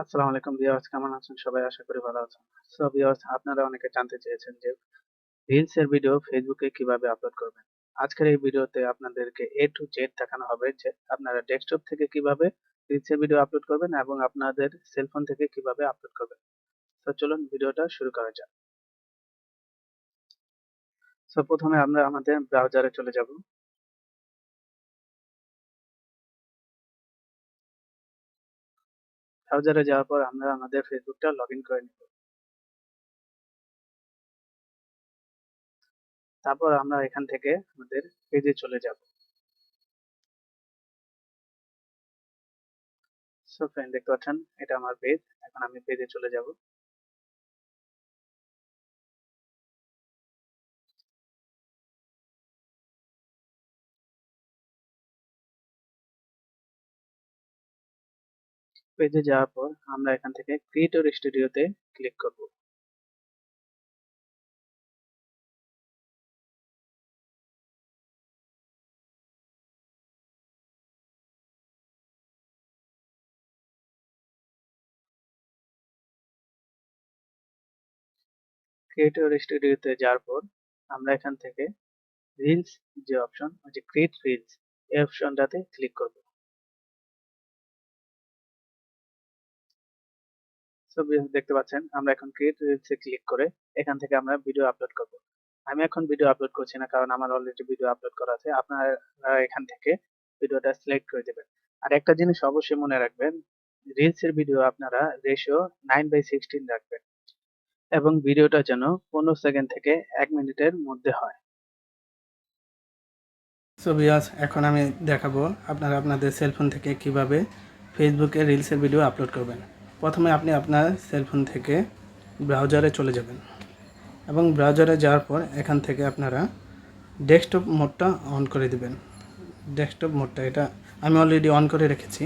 আসসালামু আলাইকুম ভিউয়ার্স, কেমন আছেন সবাই? আশা করি ভালো আছেন। সো ভিউয়ার্স, আপনারা অনেকে জানতে চেয়েছেন যে রিলস এর ভিডিও ফেসবুকে কিভাবে আপলোড করবেন। আজকের এই ভিডিওতে আপনাদেরকে A to Z দেখানো হবে যে আপনারা ডেস্কটপ থেকে কিভাবে রিলস এর ভিডিও আপলোড করবেন এবং আপনাদের সেলফোন থেকে কিভাবে আপলোড করবেন। তো চলুন ভিডিওটা শুরু করা যাক। সো প্রথমে আমরা আমাদের ব্রাউজারে চলে যাব। ব্রাউজারে যাওয়ার পর আমরা আমাদের ফেসবুকটা লগইন করে নিব। তারপর আমরা এখান থেকে আমাদের পেজে চলে যাব। সো ফ্রেন্ড, দেখতে পাচ্ছেন এটা আমার পেজ। এখন আমি পেজে চলে যাব। পেজে যাওয়ার পর আমরা এখান থেকে ক্রিয়েটর স্টুডিওতে ক্লিক করব। ক্রিয়েটর স্টুডিওতে যাওয়ার পর আমরা এখান থেকে রিলস যে অপশন, ওই যে ক্রিয়েট রিলস, এই অপশনটাতে ক্লিক করব। সো দেখতে পাচ্ছেন আমরা এখন ক্রিয়েট রিলসে ক্লিক করে এখান থেকে আমরা ভিডিও আপলোড করব। আমি এখন ভিডিও আপলোড করছি না, কারণ আমার অলরেডি ভিডিও আপলোড করা আছে। আপনারা এখান থেকে ভিডিওটা সিলেক্ট করে দেবেন। আর একটা জিনিস অবশ্যই মনে রাখবেন, রিলস এর ভিডিও আপনারা রেশিও 9:16 রাখবেন এবং ভিডিওটা যেন 15 সেকেন্ড থেকে 1 মিনিটের মধ্যে হয়। সো ভিউয়ার্স, এখন আমি দেখাবো আপনারা আপনাদের সেলফোন থেকে কিভাবে ফেসবুকে রিলসের ভিডিও আপলোড করবেন। প্রথমে আপনি আপনার সেলফোন থেকে ব্রাউজারে চলে যাবেন এবং ব্রাউজারে যাওয়ার পর এখান থেকে আপনারা ডেস্কটপ মোডটা অন করে দিবেন। ডেস্কটপ মোডটা এটা আমি অলরেডি অন করে রেখেছি।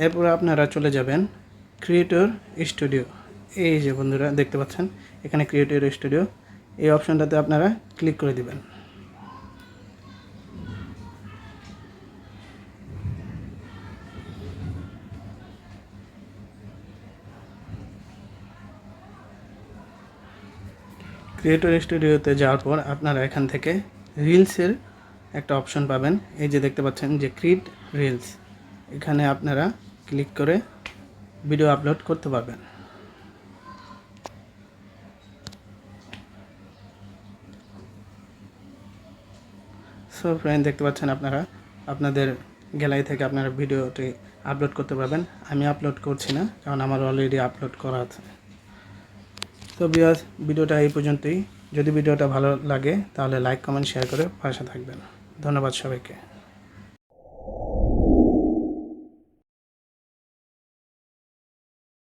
এরপর আপনারা চলে যাবেন ক্রিয়েটর স্টুডিও। এই যে বন্ধুরা দেখতে পাচ্ছেন এখানে ক্রিয়েটর স্টুডিও, এই অপশনটাতে আপনারা ক্লিক করে দিবেন। ক্রিয়েটর স্টুডিওতে যাওয়ার পর আপনারা এখান থেকে রিলসের একটা অপশন পাবেন। এই যে দেখতে পাচ্ছেন যে ক্রিয়েট রিলস, এখানে আপনারা ক্লিক করে ভিডিও আপলোড করতে পারবেন। সো ফ্রেন্ড, দেখতে পাচ্ছেন আপনারা আপনাদের গ্যালারি থেকে আপনারা ভিডিওটি আপলোড করতে পারবেন। আমি আপলোড করছি না, কারণ আমার অলরেডি আপলোড করা আছে। তো ভিউয়ার্স, ভিডিওটা এই পর্যন্তই। যদি ভিডিওটা ভালো লাগে তাহলে লাইক, কমেন্ট, শেয়ার করে পাশে থাকবেন। ধন্যবাদ সবাইকে।